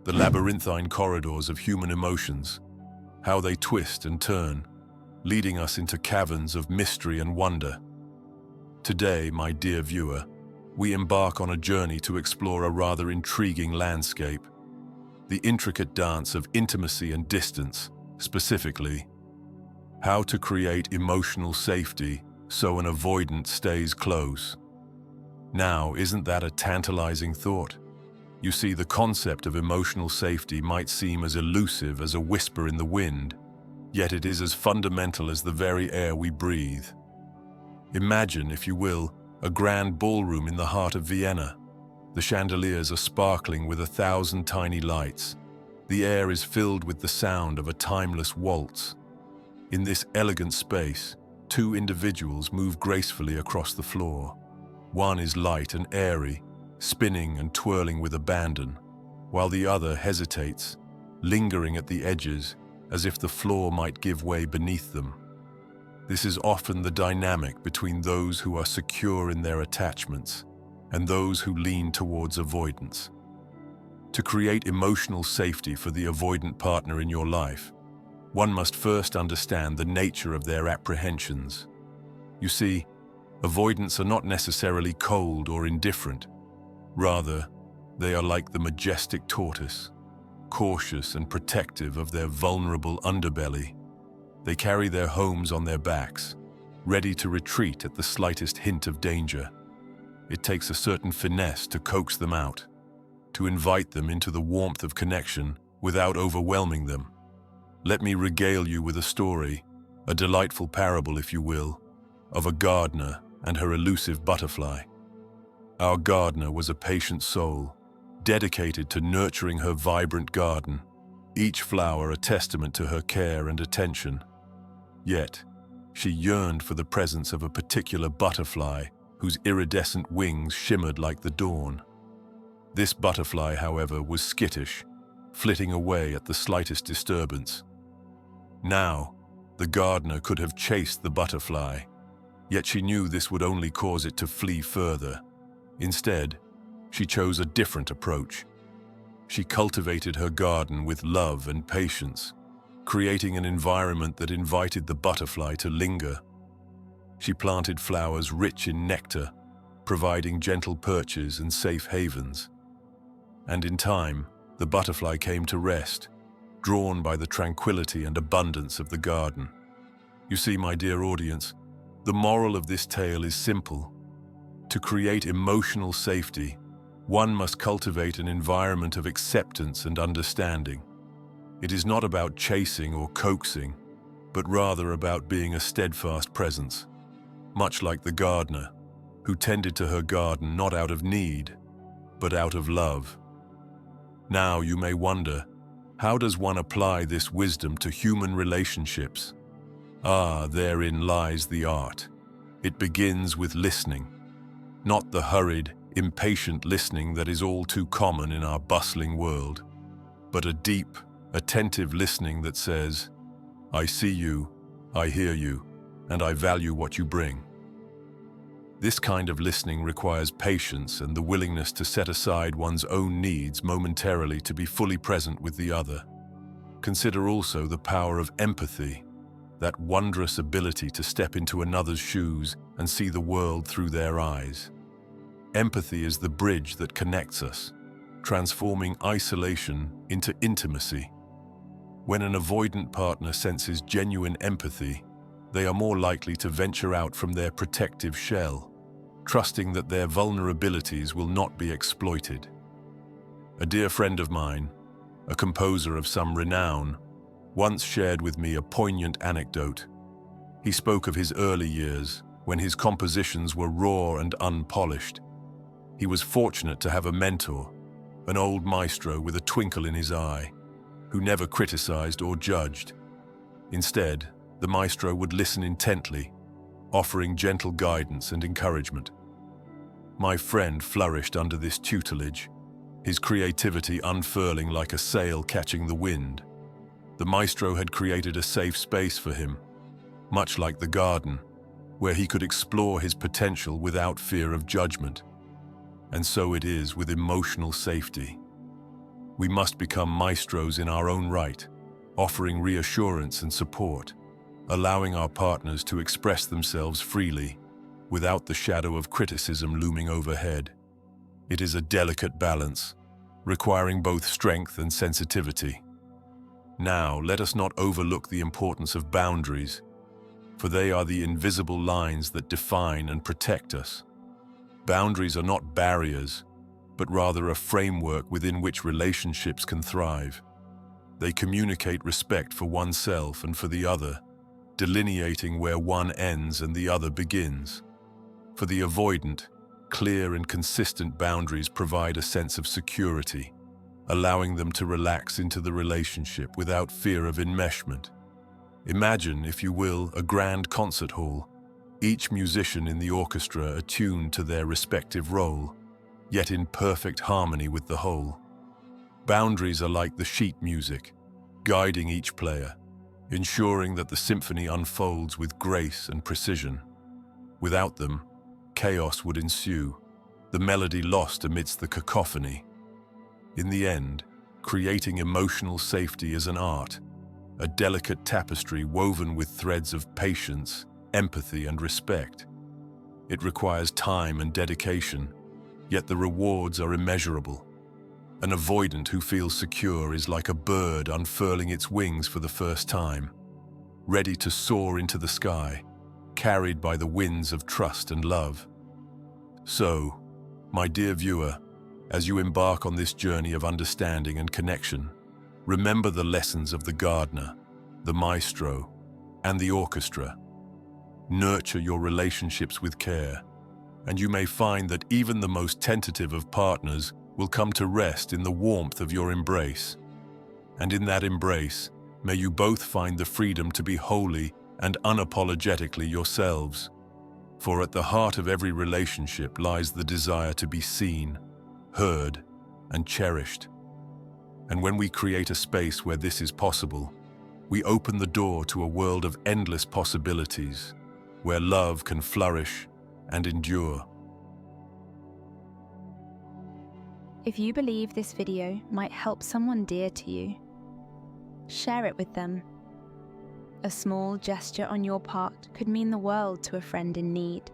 the labyrinthine corridors of human emotions, how they twist and turn, leading us into caverns of mystery and wonder. Today, my dear viewer, we embark on a journey to explore a rather intriguing landscape, the intricate dance of intimacy and distance, specifically, how to create emotional safety so an avoidant stays close. Now, isn't that a tantalizing thought? You see, the concept of emotional safety might seem as elusive as a whisper in the wind, yet it is as fundamental as the very air we breathe. Imagine, if you will, a grand ballroom in the heart of Vienna. The chandeliers are sparkling with 1,000 tiny lights. The air is filled with the sound of a timeless waltz. In this elegant space, two individuals move gracefully across the floor. One is light and airy, spinning and twirling with abandon, while the other hesitates, lingering at the edges as if the floor might give way beneath them. This is often the dynamic between those who are secure in their attachments and those who lean towards avoidance. To create emotional safety for the avoidant partner in your life, one must first understand the nature of their apprehensions. You see, avoidants are not necessarily cold or indifferent. Rather, they are like the majestic tortoise, cautious and protective of their vulnerable underbelly. They carry their homes on their backs, ready to retreat at the slightest hint of danger. It takes a certain finesse to coax them out, to invite them into the warmth of connection without overwhelming them. Let me regale you with a story, a delightful parable, if you will, of a gardener and her elusive butterfly. Our gardener was a patient soul, dedicated to nurturing her vibrant garden, each flower a testament to her care and attention. Yet, she yearned for the presence of a particular butterfly whose iridescent wings shimmered like the dawn. This butterfly, however, was skittish, flitting away at the slightest disturbance. Now, the gardener could have chased the butterfly, yet she knew this would only cause it to flee further. Instead, she chose a different approach. She cultivated her garden with love and patience, creating an environment that invited the butterfly to linger. She planted flowers rich in nectar, providing gentle perches and safe havens. And in time, the butterfly came to rest, drawn by the tranquility and abundance of the garden. You see, my dear audience, the moral of this tale is simple. To create emotional safety, one must cultivate an environment of acceptance and understanding. It is not about chasing or coaxing, but rather about being a steadfast presence, much like the gardener, who tended to her garden not out of need, but out of love. Now you may wonder, how does one apply this wisdom to human relationships? Therein lies the art. It begins with listening. Not the hurried, impatient listening that is all too common in our bustling world, but a deep, attentive listening that says, "I see you, I hear you, and I value what you bring." This kind of listening requires patience and the willingness to set aside one's own needs momentarily to be fully present with the other. Consider also the power of empathy, that wondrous ability to step into another's shoes and see the world through their eyes. Empathy is the bridge that connects us, transforming isolation into intimacy. When an avoidant partner senses genuine empathy, they are more likely to venture out from their protective shell, trusting that their vulnerabilities will not be exploited. A dear friend of mine, a composer of some renown, once shared with me a poignant anecdote. He spoke of his early years, when his compositions were raw and unpolished. He was fortunate to have a mentor, an old maestro with a twinkle in his eye, who never criticized or judged. Instead, the maestro would listen intently, offering gentle guidance and encouragement. My friend flourished under this tutelage, his creativity unfurling like a sail catching the wind. The maestro had created a safe space for him, much like the garden, where he could explore his potential without fear of judgment. And so it is with emotional safety. We must become maestros in our own right, offering reassurance and support, allowing our partners to express themselves freely, without the shadow of criticism looming overhead. It is a delicate balance, requiring both strength and sensitivity. Now, let us not overlook the importance of boundaries, for they are the invisible lines that define and protect us. Boundaries are not barriers, but rather a framework within which relationships can thrive. They communicate respect for oneself and for the other, delineating where one ends and the other begins. For the avoidant, clear and consistent boundaries provide a sense of security, allowing them to relax into the relationship without fear of enmeshment. Imagine, if you will, a grand concert hall, each musician in the orchestra attuned to their respective role, yet in perfect harmony with the whole. Boundaries are like the sheet music, guiding each player, ensuring that the symphony unfolds with grace and precision. Without them, chaos would ensue, the melody lost amidst the cacophony. In the end, creating emotional safety is an art, a delicate tapestry woven with threads of patience, empathy, and respect. It requires time and dedication, yet the rewards are immeasurable. An avoidant who feels secure is like a bird unfurling its wings for the first time, ready to soar into the sky, carried by the winds of trust and love. So, my dear viewer, as you embark on this journey of understanding and connection, remember the lessons of the gardener, the maestro, and the orchestra. Nurture your relationships with care, and you may find that even the most tentative of partners will come to rest in the warmth of your embrace. And in that embrace, may you both find the freedom to be wholly and unapologetically yourselves. For at the heart of every relationship lies the desire to be seen, heard, and cherished. And when we create a space where this is possible, we open the door to a world of endless possibilities, where love can flourish and endure. If you believe this video might help someone dear to you, share it with them. A small gesture on your part could mean the world to a friend in need.